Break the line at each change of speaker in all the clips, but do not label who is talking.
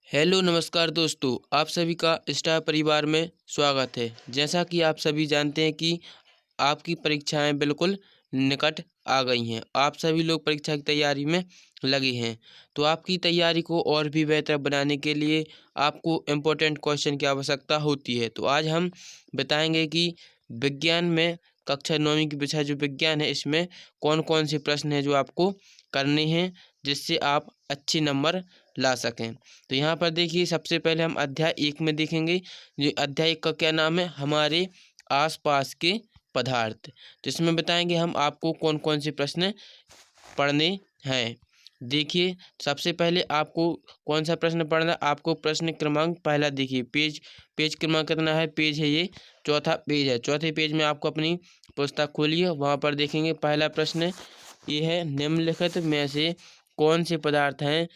Hello नमस्कार दोस्तों, आप सभी का स्टार परिवार में स्वागत है। जैसा कि आप सभी जानते हैं कि आपकी परीक्षाएं बिल्कुल निकट आ गई हैं। आप सभी लोग परीक्षा की तैयारी में लगे हैं। तो आपकी तैयारी को और भी बेहतर बनाने के लिए आपको इम्पोर्टेंट क्वेश्चन की आवश्यकता होती है। तो आज हम बताएंगे कि विज्ञान में कक्षा 9वीं की विषय जो विज्ञान है, इसमें कौन कौन से प्रश्न हैं जो आपको करने हैं, जिससे आप अच्छे नंबर ला सकें। तो यहाँ पर देखिए, सबसे पहले हम अध्याय 1 में देखेंगे। ये अध्याय 1 का क्या नाम है? हमारे आसपास के पदार्थ। तो इसमें बताएंगे हम आपको कौन कौन से प्रश्न पढ़ने हैं। देखिए, सबसे पहले आपको कौन सा प्रश्न पढ़ना है? आपको प्रश्न क्रमांक पहला देखिए, पेज क्रमांक कितना है? पेज है ये चौथा पेज है। चौथे पेज में आपको अपनी पुस्तक खोलिए, वहाँ पर देखेंगे पहला प्रश्न ये है, निम्नलिखित में से कौन से पदार्थ हैं?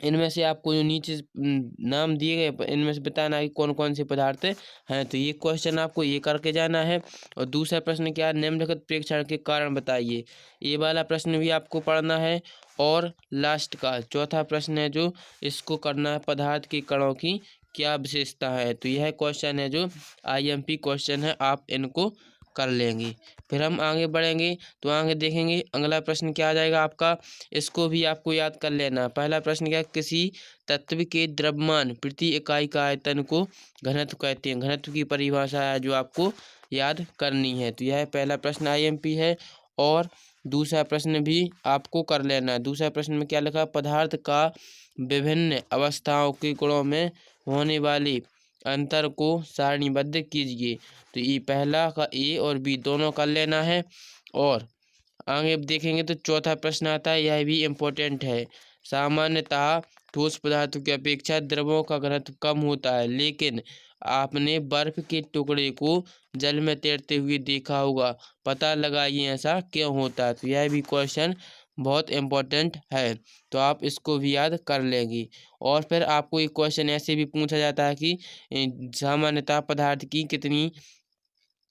इनमें से आपको जो नीचे नाम दिए गए, इनमें से बताना है कि कौन कौन से पदार्थ हैं। तो ये क्वेश्चन आपको ये करके जाना है। और दूसरा प्रश्न क्या है? निम्नलिखित प्रेक्षण के कारण बताइए। ये वाला प्रश्न भी आपको पढ़ना है। और लास्ट का चौथा प्रश्न है जो इसको करना है, पदार्थ के कणों की क्या विशेषता है। तो यह क्वेश्चन है जो IMP क्वेश्चन है, आप इनको कर लेंगे। फिर हम आगे बढ़ेंगे तो आगे देखेंगे अगला प्रश्न क्या आ जाएगा आपका। इसको भी आपको याद कर लेना। पहला प्रश्न क्या है? किसी तत्व के द्रव्यमान प्रति इकाई का आयतन को घनत्व कहते हैं। घनत्व की परिभाषा है जो आपको याद करनी है। तो यह पहला प्रश्न IMP है। और दूसरा प्रश्न भी आपको कर लेना है। दूसरा प्रश्न में क्या लिखा? पदार्थ का विभिन्न अवस्थाओं के गुणों में होने वाले अंतर को सारणीबद्ध कीजिए। तो ये पहला का A और B दोनों कर लेना है। और आगे अब देखेंगे तो चौथा प्रश्न आता है, यह भी इम्पोर्टेंट है। सामान्यतः ठोस पदार्थों की अपेक्षा द्रवों का घनत्व कम होता है, लेकिन आपने बर्फ के टुकड़े को जल में तैरते हुए देखा होगा। पता लगाइए ऐसा क्यों होता है। तो यह भी क्वेश्चन बहुत इम्पोर्टेंट है, तो आप इसको भी याद कर लेंगे। और फिर आपको एक क्वेश्चन ऐसे भी पूछा जाता है कि सामान्यतः पदार्थ की कितनी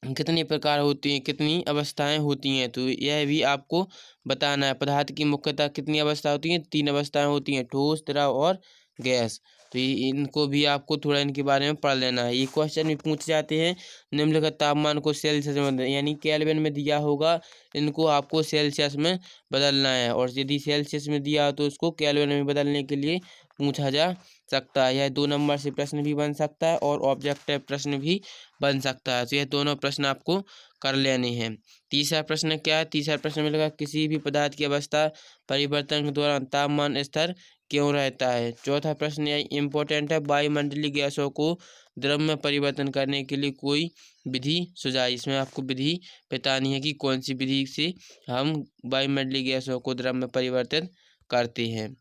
कितने प्रकार होती हैं, कितनी अवस्थाएं होती हैं। तो यह भी आपको बताना है। पदार्थ की मुख्यतः कितनी अवस्था होती हैं? 3 अवस्थाएं होती हैं, ठोस, द्रव और गैस। तो इनको भी आपको थोड़ा इनके बारे में पढ़ लेना है। ये क्वेश्चन भी पूछ जाते हैं। निम्नलिखित तापमान को सेल्सियस में यानी केल्विन में दिया होगा, इनको आपको सेल्सियस में बदलना है। और यदि सेल्सियस में दिया हो तो उसको केल्विन में बदलने के लिए पूछा जा सकता है। यह 2 नंबर से प्रश्न भी बन सकता है और ऑब्जेक्टिव प्रश्न भी बन सकता है। तो यह दोनों प्रश्न आपको कर लेने हैं। तीसरा प्रश्न क्या है? तीसरा प्रश्न में लगा, किसी भी पदार्थ की अवस्था परिवर्तन के दौरान तापमान स्तर क्यों रहता है। चौथा प्रश्न यह इम्पोर्टेंट है, वायुमंडलीय गैसों को द्रव में परिवर्तन करने के लिए कोई विधि सुझाई। इसमें आपको विधि बतानी है कि कौन सी विधि से हम वायुमंडलीय गैसों को द्रव में परिवर्तित करते हैं।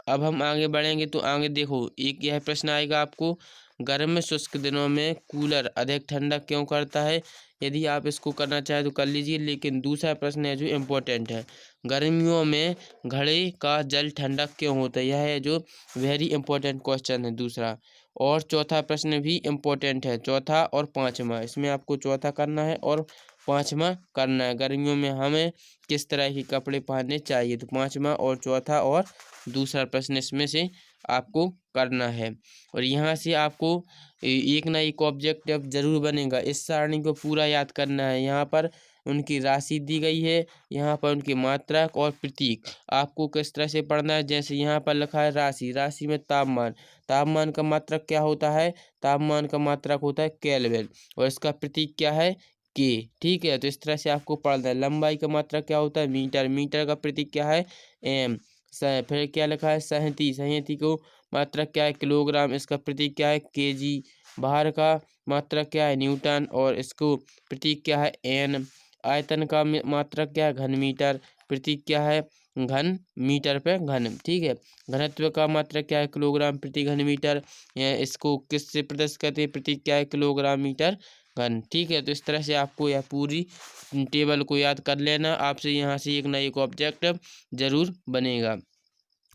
अब हम आगे बढ़ेंगे तो आगे देखो, एक यह प्रश्न आएगा आपको, गर्म शुष्क दिनों में कूलर अधिक ठंडक क्यों करता है। यदि आप इसको करना चाहें तो कर लीजिए, लेकिन दूसरा प्रश्न है जो इम्पोर्टेंट है, गर्मियों में घड़े का जल ठंडक क्यों होता है। यह है जो वेरी इंपॉर्टेंट क्वेश्चन है दूसरा। और चौथा प्रश्न भी इम्पोर्टेंट है, चौथा और पाँचवा। इसमें आपको चौथा करना है और पाँचवा करना है। गर्मियों में हमें किस तरह के कपड़े पहनने चाहिए। तो पाँचवा और चौथा और दूसरा प्रश्न इसमें से आपको करना है। और यहाँ से आपको एक ना एक ऑब्जेक्टिव जरूर बनेगा। इस सारणी को पूरा याद करना है। यहाँ पर उनकी राशि दी गई है, यहाँ पर उनकी मात्रक और प्रतीक आपको किस तरह से पढ़ना है। जैसे यहाँ पर लिखा है राशि, राशि में तापमान, तापमान का मात्रक क्या होता है? तापमान का मात्रक होता है केल्विन। और इसका प्रतीक क्या है? के। ठीक है, तो इस तरह से आपको पढ़ना है। लंबाई का मात्रक क्या होता है? मीटर, मीटर का प्रतीक क्या है? एम। फिर क्या लिखा है? संहति, संहति को मात्रक क्या है? किलोग्राम, इसका प्रतीक क्या है? केजी। भार का मात्रक क्या है? न्यूटन, और इसको प्रतीक क्या है? एन। आयतन का मात्रक क्या है? घन मीटर, प्रतीक क्या है? घन मीटर पे घन। ठीक है, घनत्व का मात्रक क्या है? किलोग्राम प्रति घन मीटर। इसको किससे प्रदर्शित करते हैं? प्रतीक क्या है? किलोग्राम मीटर घन। ठीक है, तो इस तरह से आपको यह पूरी टेबल को याद कर लेना। आपसे यहाँ से एक ना एक ऑब्जेक्ट जरूर बनेगा।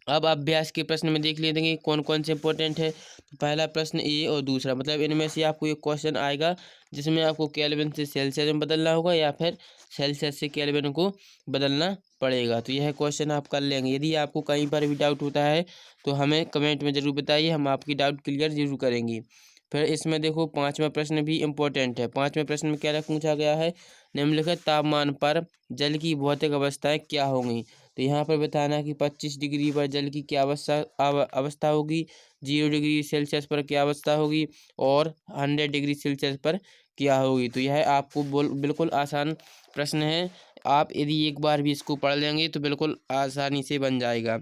अब अभ्यास के प्रश्न में देख लेते हैं कि कौन कौन से इंपॉर्टेंट है। तो पहला प्रश्न ए और दूसरा, मतलब इनमें से आपको एक क्वेश्चन आएगा जिसमें आपको केल्विन से सेल्सियस में बदलना होगा या फिर सेल्सियस से केल्विन को बदलना पड़ेगा। तो यह क्वेश्चन आप कर लेंगे। यदि आपको कहीं पर भी डाउट होता है तो हमें कमेंट में ज़रूर बताइए, हम आपकी डाउट क्लियर जरूर करेंगे। फिर इसमें देखो पाँचवा प्रश्न भी इम्पोर्टेंट है। पाँचवें प्रश्न में क्या पूछा गया है, निम्नलिखित तापमान पर जल की भौतिक अवस्थाएं क्या होंगी। तो यहाँ पर बताना है कि 25 डिग्री पर जल की क्या अवस्था होगी, 0 डिग्री सेल्सियस पर क्या अवस्था होगी और 100 डिग्री सेल्सियस पर क्या होगी। तो यह आपको बिल्कुल आसान प्रश्न है। आप यदि एक बार भी इसको पढ़ लेंगे तो बिल्कुल आसानी से बन जाएगा।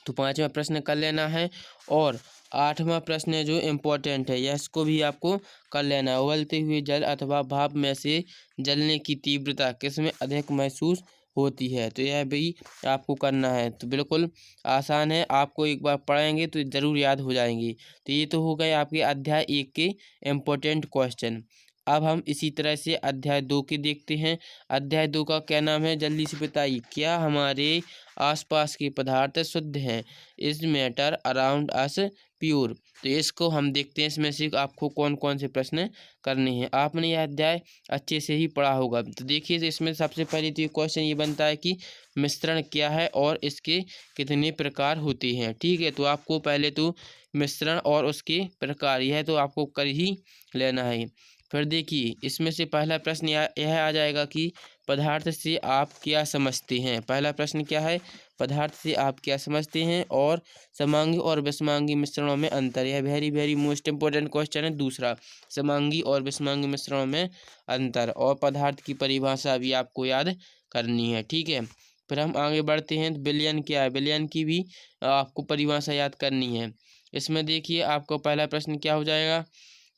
तो पांचवा प्रश्न कर लेना है। और आठवां प्रश्न है जो इम्पोर्टेंट है, यह इसको भी आपको कर लेना है। उबलते हुए जल अथवा भाप में से जलने की तीव्रता किसमें अधिक महसूस होती है। तो यह भी आपको करना है। तो बिल्कुल आसान है, आपको एक बार पढ़ेंगे तो ज़रूर याद हो जाएंगी। तो ये तो हो गए आपके अध्याय 1 के इम्पोर्टेंट क्वेश्चन। अब हम इसी तरह से अध्याय 2 के देखते हैं। अध्याय 2 का क्या नाम है, जल्दी से बताइए। क्या हमारे आसपास के पदार्थ शुद्ध हैं, is matter around us pure. तो इसको हम देखते हैं, इसमें से आपको कौन कौन से प्रश्न करने हैं। आपने यह अध्याय अच्छे से ही पढ़ा होगा। तो देखिए, इसमें सबसे पहले तो ये क्वेश्चन ये बनता है कि मिश्रण क्या है और इसके कितने प्रकार होते हैं। ठीक है, तो आपको पहले तो मिश्रण और उसके प्रकार यह तो आपको कर ही लेना है। फिर देखिए, इसमें से पहला प्रश्न यह आ जाएगा कि पदार्थ से आप क्या समझते हैं। पहला प्रश्न क्या है, पदार्थ से आप क्या समझते हैं और समांगी और विषमांगी मिश्रणों में अंतर। यह very very most important question है। दूसरा, समांगी और विषमांगी मिश्रणों में अंतर और पदार्थ की परिभाषा भी आपको याद करनी है। ठीक है, फिर हम आगे बढ़ते हैं। तो विलयन क्या है, विलयन की भी आपको परिभाषा याद करनी है। इसमें देखिए, आपको पहला प्रश्न क्या हो जाएगा,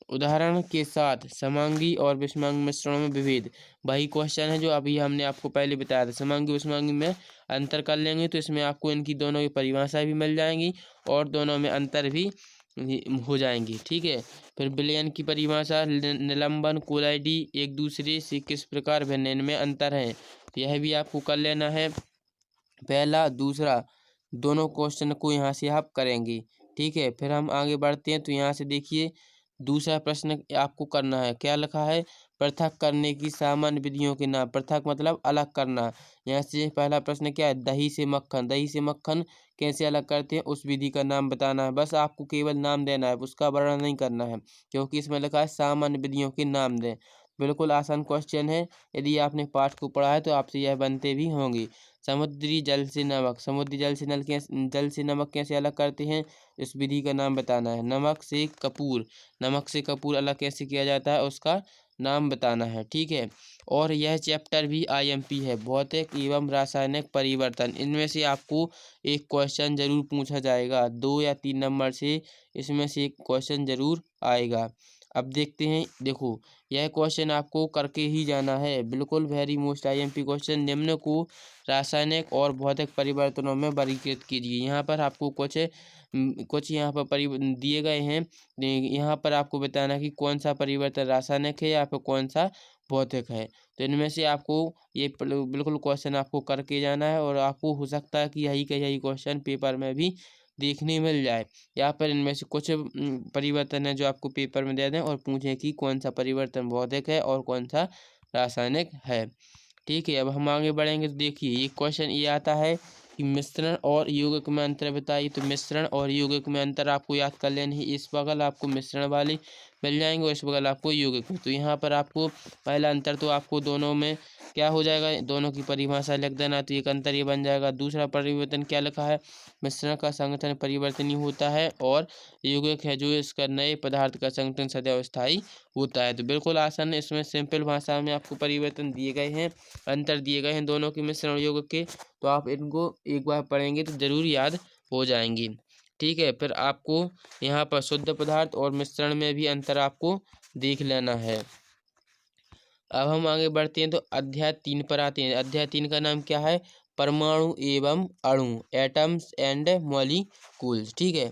उदाहरण के साथ समांगी और विषमांगी मिश्रणों में विभेद। वही क्वेश्चन है जो अभी हमने आपको पहले बताया था। समांगी विषमांगी में अंतर कर लेंगे तो इसमें आपको इनकी दोनों की परिभाषा भी मिल जाएंगी और दोनों में अंतर भी हो जाएंगी। ठीक है, फिर विलयन की परिभाषा, निलंबन कोलाइडी एक दूसरे से किस प्रकार भिन्न, इनमें अंतर है। तो यह भी आपको कर लेना है। पहला दूसरा दोनों क्वेश्चन को यहाँ से आप करेंगे। ठीक है, फिर हम आगे बढ़ते हैं। तो यहाँ से देखिए, दूसरा प्रश्न आपको करना है, क्या लिखा है, पृथक करने की सामान्य विधियों के नाम। पृथक मतलब अलग करना। यहाँ से पहला प्रश्न क्या है, दही से मक्खन, दही से मक्खन कैसे अलग करते हैं उस विधि का नाम बताना है। बस आपको केवल नाम देना है, उसका वर्णन नहीं करना है, क्योंकि इसमें लिखा है सामान्य विधियों के नाम दें। बिल्कुल आसान क्वेश्चन है। यदि आपने पाठ को पढ़ा है तो आपसे यह बनते भी होंगे। समुद्री जल से नमक, समुद्री जल से नमक कैसे अलग करते हैं, इस विधि का नाम बताना है। नमक से कपूर, नमक से कपूर अलग कैसे किया जाता है उसका नाम बताना है। ठीक है, और यह चैप्टर भी आईएमपी है, भौतिक एवं रासायनिक परिवर्तन। इनमें से आपको एक क्वेश्चन जरूर पूछा जाएगा, 2 या 3 नंबर से इसमें से एक क्वेश्चन जरूर आएगा। अब देखते हैं, देखो यह क्वेश्चन आपको करके ही जाना है, बिल्कुल वेरी मोस्ट आईएमपी क्वेश्चन। निम्न को रासायनिक और भौतिक परिवर्तनों में वर्गीकृत कीजिए। यहाँ पर आपको कुछ यहाँ पर दिए गए हैं। यहाँ पर आपको बताना कि कौन सा परिवर्तन रासायनिक है या फिर कौन सा भौतिक है। तो इनमें से आपको ये बिल्कुल क्वेश्चन आपको करके जाना है और आपको हो सकता है कि यही का यही क्वेश्चन पेपर में भी देखने मिल जाए। यहाँ पर इनमें से कुछ परिवर्तन है जो आपको पेपर में दे दें और पूछें कि कौन सा परिवर्तन भौतिक है और कौन सा रासायनिक है। ठीक है, अब हम आगे बढ़ेंगे। तो देखिए, ये क्वेश्चन ये आता है कि मिश्रण और यौगिक में अंतर बताइए। तो मिश्रण और यौगिक में अंतर आपको याद कर लेनी है। इस बगल आपको मिश्रण वाले मिल जाएंगे और इस बगल आपको यौगिक। तो यहाँ पर आपको पहला अंतर तो आपको दोनों में क्या हो जाएगा, दोनों की परिभाषा लिख देना। तो एक अंतर ये बन जाएगा। दूसरा परिवर्तन क्या लिखा है, मिश्रण का संगठन परिवर्तनीय होता है और यौगिक है जो इसका नए पदार्थ का संगठन सदैव स्थायी होता है। तो बिल्कुल आसान है, इसमें सिंपल भाषा में आपको परिवर्तन दिए गए हैं, अंतर दिए गए हैं दोनों के मिश्रण यौगिक के। तो आप इनको एक बार पढ़ेंगे तो जरूर याद हो जाएंगी। ठीक है, फिर आपको यहाँ पर शुद्ध पदार्थ और मिश्रण में भी अंतर आपको देख लेना है। अब हम आगे बढ़ते हैं। तो अध्याय 3 पर आते हैं। अध्याय 3 का नाम क्या है, परमाणु एवं अणु, एटम्स एंड मॉलिक्यूल्स। ठीक है,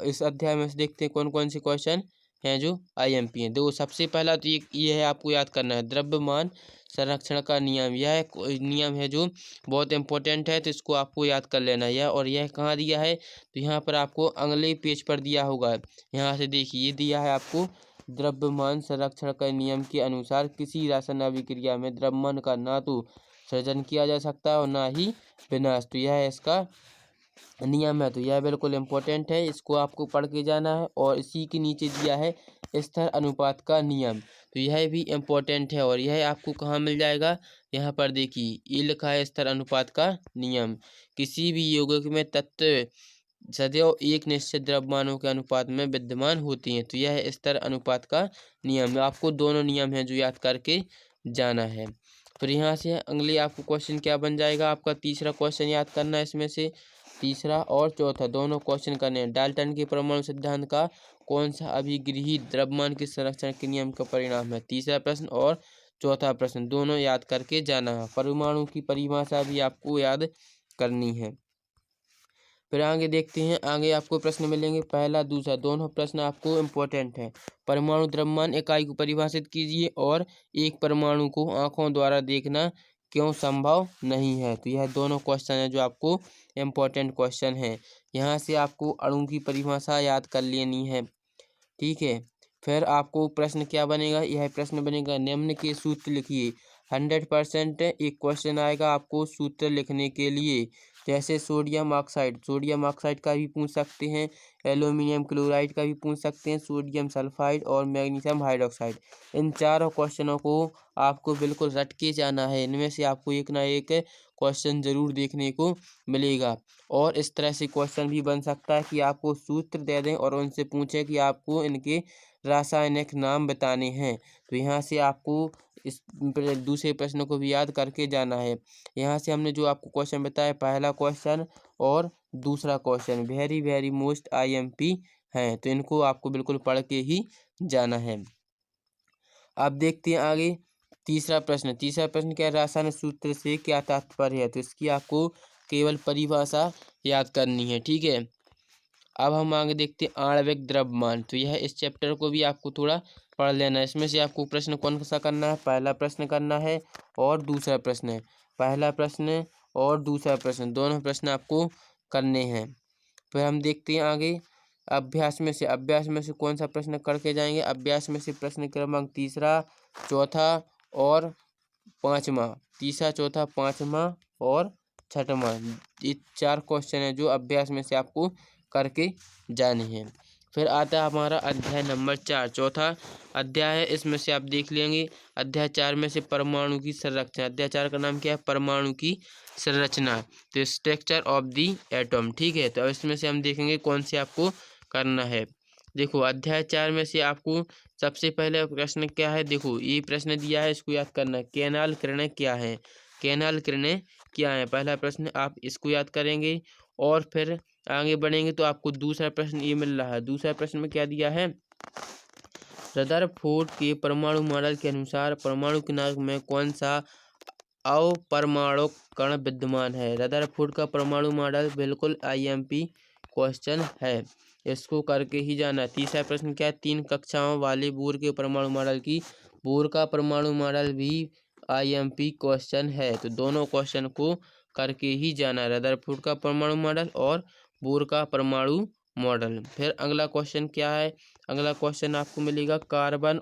इस अध्याय में से देखते हैं कौन कौन से क्वेश्चन हैं जो IMP हैं। देखो सबसे पहला तो ये है, आपको याद करना है द्रव्यमान संरक्षण का नियम। यह नियम है जो बहुत इंपॉर्टेंट है, तो इसको आपको याद कर लेना है। और यह कहाँ दिया है, तो यहाँ पर आपको अगले पेज पर दिया होगा। यहाँ से देखिए ये दिया है आपको, द्रव्यमान संरक्षण के नियम के अनुसार किसी रासायनिक अभिक्रिया में द्रव्यमान का ना तो सृजन किया जा सकता है और ना ही विनाश। तो यह इसका नियम है, तो यह बिल्कुल इम्पोर्टेंट है, इसको आपको पढ़ के जाना है। और इसी के नीचे दिया है स्तर अनुपात का नियम, तो यह भी इम्पोर्टेंट है। और यह आपको कहाँ मिल जाएगा, यहाँ पर देखिए ये लिखा है स्तर अनुपात का नियम। किसी भी यौगिक में तत्व सदैव एक निश्चित द्रव्यमानों के अनुपात में विद्यमान होती हैं। तो यह स्तर अनुपात का नियम, आपको दोनों नियम हैं जो याद करके जाना है। फिर यहाँ से अगले आपको क्वेश्चन क्या बन जाएगा, आपका तीसरा क्वेश्चन याद करना है। इसमें से तीसरा और चौथा दोनों क्वेश्चन करने हैं। डाल्टन के परमाणु सिद्धांत का कौन सा अभिगृहित द्रव्यमान के संरक्षण के नियम का परिणाम है। तीसरा प्रश्न और चौथा प्रश्न दोनों याद करके जाना है। परमाणु की परिभाषा भी आपको याद करनी है। फिर आगे देखते हैं, आगे आपको प्रश्न मिलेंगे पहला दूसरा, दोनों प्रश्न आपको इम्पोर्टेंट हैं। परमाणु द्रव्यमान इकाई को परिभाषित कीजिए और एक परमाणु को आंखों द्वारा देखना क्यों संभव नहीं है। तो यह दोनों क्वेश्चन है जो आपको इम्पोर्टेंट क्वेश्चन है। यहाँ से आपको अणु की परिभाषा याद कर लेनी है, ठीक है। फिर आपको प्रश्न क्या बनेगा, यह प्रश्न बनेगा निम्न के सूत्र लिखिए। 100% एक क्वेश्चन आएगा आपको सूत्र लिखने के लिए, जैसे सोडियम ऑक्साइड का भी पूछ सकते हैं, एल्यूमिनियम क्लोराइड का भी पूछ सकते हैं, सोडियम सल्फाइड और मैग्नीशियम हाइड्रोक्साइड। इन चारों क्वेश्चनों को आपको बिल्कुल रट के जाना है। इनमें से आपको एक ना एक क्वेश्चन जरूर देखने को मिलेगा। और इस तरह से क्वेश्चन भी बन सकता है कि आपको सूत्र दे दें और उनसे पूछें कि आपको इनके रासायनिक नाम बताने हैं। तो यहाँ से आपको इस दूसरे प्रश्न को भी याद करके जाना है। यहाँ से हमने जो आपको क्वेश्चन बताया, पहला क्वेश्चन और दूसरा question very very most IMP हैं, तो इनको आपको बिल्कुल पढ़ के ही जाना है। अब देखते हैं आगे तीसरा प्रश्न क्या है, रासायनिक सूत्र से क्या तात्पर्य है। तो इसकी आपको केवल परिभाषा याद करनी है, ठीक है। अब हम आगे देखते हैं आणविक द्रव्यमान। तो यह इस चैप्टर को भी आपको थोड़ा पढ़ लेना है। इसमें से आपको प्रश्न कौन सा करना है, पहला प्रश्न करना है और दूसरा प्रश्न है। पहला प्रश्न और दूसरा प्रश्न दोनों प्रश्न आपको करने हैं। फिर हम देखते हैं आगे अभ्यास में से कौन सा प्रश्न करके जाएंगे। अभ्यास में से प्रश्न क्रमांक तीसरा, चौथा और पाँचवा, तीसरा चौथा पाँचवा और छठवां, ये 4 क्वेश्चन है जो अभ्यास में से आपको करके जाने हैं। फिर आता है हमारा अध्याय नंबर 4, चौथा अध्याय है। इसमें से आप देख लेंगे अध्याय 4 में से परमाणु की संरचना। अध्याय 4 का नाम क्या है, परमाणु की संरचना, तो स्ट्रक्चर ऑफ दी एटम, ठीक है। तो अब इसमें से हम देखेंगे कौन से आपको करना है। देखो अध्याय 4 में से आपको सबसे पहले प्रश्न क्या है, देखो ये प्रश्न दिया है, इसको याद करना है। कैनाल किरणें क्या है, कैनाल किरणें क्या है, पहला प्रश्न आप इसको याद करेंगे। और फिर आगे बढ़ेंगे तो आपको दूसरा प्रश्न ये मिल रहा है। दूसरा प्रश्न में क्या दिया है, रदरफोर्ड के परमाणु मॉडल के अनुसार परमाणु किनार में कौन सा अपरमाणु कण विद्यमान है। रदरफोर्ड का परमाणु मॉडल बिल्कुल IMP क्वेश्चन है, इसको करके ही जाना। तीसरा प्रश्न क्या है, 3 कक्षाओं वाले बोर के परमाणु मॉडल की, बोर का परमाणु मॉडल भी IMP क्वेश्चन है, तो दोनों क्वेश्चन को करके ही जाना, रदरफोर्ड का परमाणु मॉडल और बोर का परमाणु मॉडल। फिर अगला क्वेश्चन क्या है, अगला क्वेश्चन आपको मिलेगा कार्बन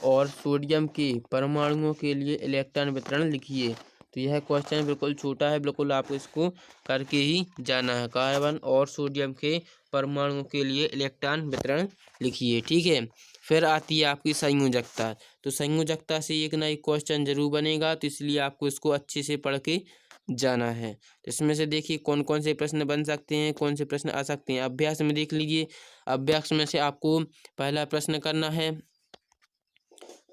और सोडियम के परमाणुओं के लिए इलेक्ट्रॉन वितरण लिखिए। तो यह क्वेश्चन बिल्कुल छोटा है, बिल्कुल आपको इसको करके ही जाना है। कार्बन और सोडियम के परमाणुओं के लिए इलेक्ट्रॉन वितरण लिखिए, ठीक है। फिर आती है आपकी संयोजकता। तो संयोजकता से एक ना एक क्वेश्चन जरूर बनेगा, तो इसलिए आपको इसको अच्छे से पढ़ के जाना है। इसमें से देखिए कौन कौन से प्रश्न बन सकते हैं, कौन से प्रश्न आ सकते हैं। अभ्यास में देख लीजिए, अभ्यास में से आपको पहला प्रश्न करना है,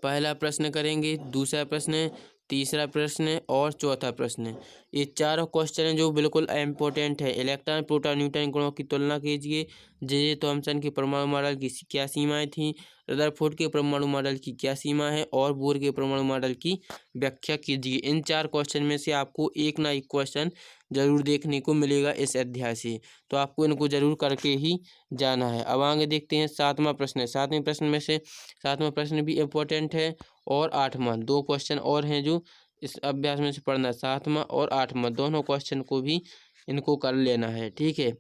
पहला प्रश्न करेंगे, दूसरा प्रश्न, तीसरा प्रश्न और चौथा प्रश्न। ये चारों क्वेश्चन हैं जो बिल्कुल इम्पोर्टेंट है। इलेक्ट्रॉन प्रोटॉन न्यूट्रॉन गुणों की तुलना कीजिए। जे थॉमसन के परमाणु मॉडल की क्या सीमाएं थीं, रदरफोर्ड के परमाणु मॉडल की क्या सीमा है और बोर के परमाणु मॉडल की व्याख्या कीजिए। इन 4 क्वेश्चन में से आपको एक ना एक क्वेश्चन जरूर देखने को मिलेगा इस अध्याय से, तो आपको इनको जरूर करके ही जाना है। अब आगे देखते हैं 7वां प्रश्न है। 7वें प्रश्न में से 7वां प्रश्न भी इम्पोर्टेंट है और 8वां, 2 क्वेश्चन और हैं जो इस अभ्यास में से पढ़ना है। 7वां और 8वां दोनों क्वेश्चन को भी इनको कर लेना है, ठीक है।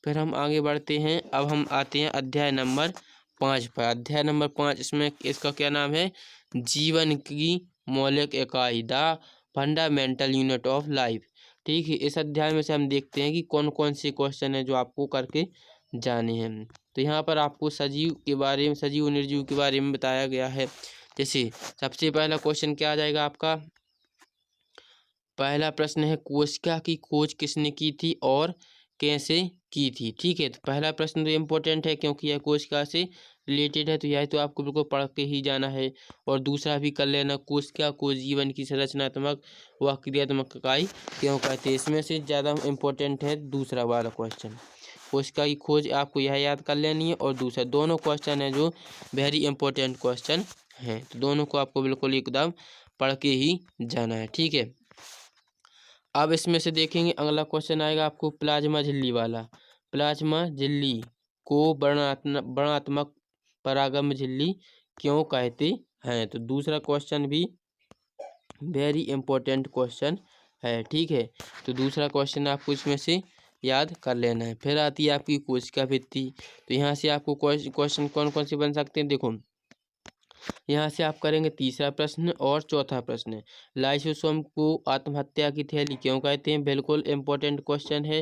फिर हम आगे बढ़ते हैं। अब हम आते हैं अध्याय नंबर 5 पर। अध्याय नंबर 5, इसमें इसका क्या नाम है, जीवन की मौलिक इकाई, the fundamental unit of life, ठीक है। इस अध्याय में से हम देखते हैं कि कौन कौन से क्वेश्चन है जो आपको करके जाने हैं। तो यहाँ पर आपको सजीव के बारे में, सजीव निर्जीव के बारे में बताया गया है। जैसे सबसे पहला क्वेश्चन क्या आ जाएगा आपका, पहला प्रश्न है कोशिका की खोज किसने की थी और कैसे की थी, ठीक है। तो पहला प्रश्न तो इम्पोर्टेंट है क्योंकि यह कोशिका से रिलेटेड है, तो यह तो आपको बिल्कुल पढ़ के ही जाना है। और दूसरा भी कर लेना, कोशिका को जीवन की संरचनात्मक व क्रियात्मक इकाई क्यों कहते हैं। इसमें से ज़्यादा इम्पोर्टेंट है दूसरा वाला क्वेश्चन, कोशिका की खोज, आपको यह याद कर लेनी है। और दूसरा, दोनों क्वेश्चन है जो वेरी इंपॉर्टेंट क्वेश्चन हैं, तो दोनों को आपको बिल्कुल एकदम पढ़ के ही जाना है, ठीक है। अब इसमें से देखेंगे अगला क्वेश्चन आएगा आपको प्लाज्मा झिल्ली वाला। प्लाज्मा झिल्ली को वर्णात्मक परागम झिल्ली क्यों कहते हैं। तो दूसरा क्वेश्चन भी वेरी इंपॉर्टेंट क्वेश्चन है, ठीक है। तो दूसरा क्वेश्चन आपको इसमें से याद कर लेना है। फिर आती है आपकी कोशिका भित्ति। तो यहाँ से आपको क्वेश्चन कौन कौन से बन सकते हैं, देखो यहाँ से आप करेंगे तीसरा प्रश्न और चौथा प्रश्न, लाइसोसोम को आत्महत्या की थैली क्यों कहते हैं, बिल्कुल इम्पोर्टेंट क्वेश्चन है,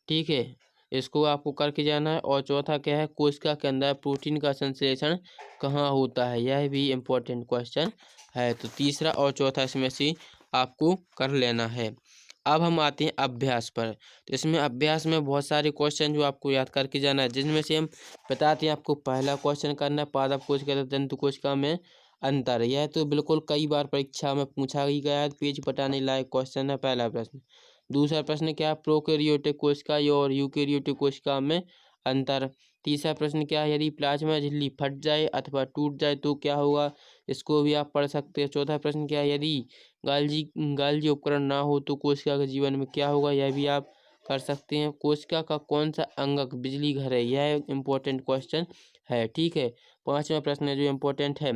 ठीक है। इसको आपको करके जाना है। और चौथा क्या है, कोशिका के अंदर प्रोटीन का संश्लेषण कहाँ होता है, यह भी इम्पोर्टेंट क्वेश्चन है। तो तीसरा और चौथा इसमें से आपको कर लेना है। अब हम आते हैं अभ्यास पर। तो इसमें अभ्यास में बहुत सारे क्वेश्चन जो आपको याद करके जाना है, जिनमें से हम बताते हैं आपको पहला क्वेश्चन करना है पादप कोशिका तथा जंतु कोशिका में अंतर। यह तो बिल्कुल कई बार परीक्षा में पूछा ही गया है, पेज पटाने लायक क्वेश्चन है पहला प्रश्न। दूसरा प्रश्न क्या है, प्रोकैरियोटिक कोशिका और यूकैरियोटिक कोशिका में अंतर। तीसरा प्रश्न क्या है, यदि प्लाज्मा झिल्ली फट जाए अथवा टूट जाए तो क्या होगा, इसको भी आप पढ़ सकते हैं। चौथा प्रश्न क्या है, यदि गाल्जी उपकरण ना हो तो कोशिका के जीवन में क्या होगा, यह भी आप कर सकते हैं। कोशिका का कौन सा अंगक बिजली घर है, यह इम्पोर्टेंट क्वेश्चन है, ठीक है। पांचवा प्रश्न है जो इम्पोर्टेंट है,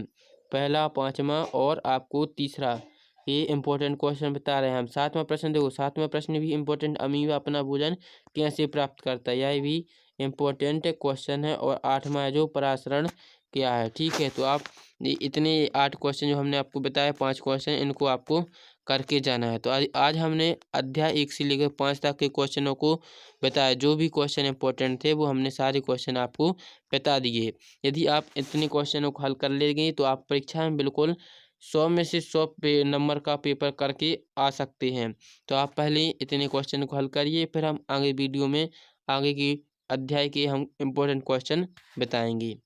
पहला, पांचवा और आपको तीसरा, ये इम्पोर्टेंट क्वेश्चन बता रहे हैं हम। सातवां प्रश्न देखो, सातवां प्रश्न भी इम्पोर्टेंट, अमीबा अपना भोजन कैसे प्राप्त करता है, यह भी इम्पोर्टेंट क्वेश्चन है। और आठवां है जो परासरण क्या है, ठीक है। तो आप इतने 8 क्वेश्चन जो हमने आपको बताया, 5 क्वेश्चन, इनको आपको करके जाना है। तो आज हमने अध्याय 1 से लेकर 5 तक के क्वेश्चनों को बताया। जो भी क्वेश्चन इंपॉर्टेंट थे वो हमने सारे क्वेश्चन आपको बता दिए। यदि आप इतने क्वेश्चनों को हल कर लेंगे तो आप परीक्षा में बिल्कुल 100 में से 100 नंबर का पेपर करके आ सकते हैं। तो आप पहले इतने क्वेश्चन को हल करिए, फिर हम आगे वीडियो में आगे की अध्याय के हम इम्पोर्टेंट क्वेश्चन बताएंगे।